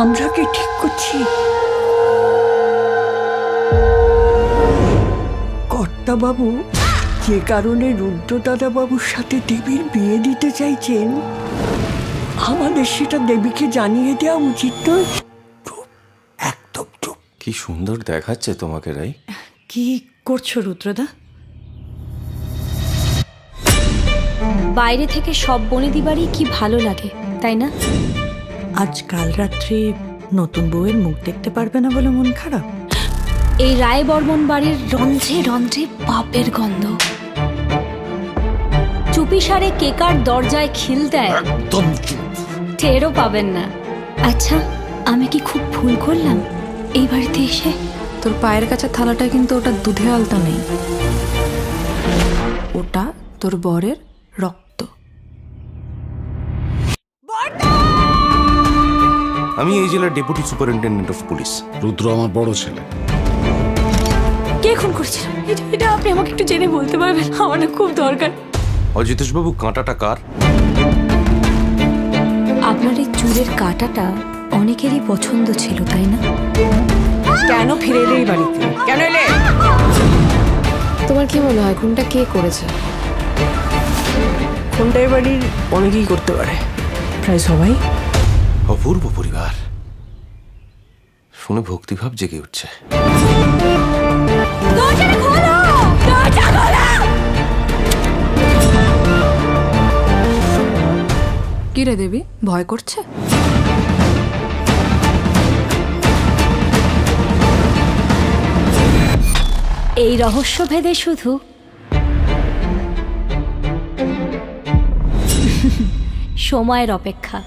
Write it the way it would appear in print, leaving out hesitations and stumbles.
আমরা কি ঠিক করছি? কর্তা বাবু যে কারণে রুদ্রদাদা বাবুর সাথে দেবীর বিয়ে দিতে চাইছেন, আমাদের সেটা দেবীকে জানিয়ে দেওয়া উচিত নয়? একদম চুপ। কি সুন্দর দেখাচ্ছে তোমাকে রাই। কি করছো রুদ্রদা? বাইরে থেকে সব বনেদি বাড়ি কি ভালো লাগে, তাই না? আজ কাল রাত্রে নতুন বউয়ের মুখ দেখতে পারবে না বলে মন খারাপ? এই রায় বর্মন বাড়ির রন্ধ্রে রন্ধ্রে পাপের গন্ধ। চুপিসারে কেকার দরজায় খিল দেয়, একদম চুপ। টেরও পাবেন না। আচ্ছা, আমি কি খুব ভুল করলাম এই বাড়িতে এসে? তোর পায়ের কাছে থালাটা কিন্তু ওটা দুধে আলতা নেই, ওটা তোর বরের রক্ত। আমি এই জেলার ডেপুটি সুপারিনটেন্ডেন্ট অফ পুলিশ। রুদ্র আমার বড় ছেলে। কে খুন করেছিল? এটা আপনি আমাকে একটু জেনে বলতে পারবেন? আমার না খুব দরকার। অজিতেশ বাবু, কাঁটাটা কার? আপনার এই চুলের কাঁটাটা অনেকেরই পছন্দ ছিল, তাই না? কেন ফিরে এলে এই বাড়িতে? কেন এলে? তোমার কি মনে হয় খুনটা কে করেছে? কোনটা এই বাড়ির অনেকেই করতে পারে, প্রায় সবাই। অপূর্ব পরিবার শুনে ভক্তিভাব জেগে উঠছে। কি রে দেবী, ভয় করছে? এই রহস্য ভেদে শুধু সময়ের অপেক্ষা।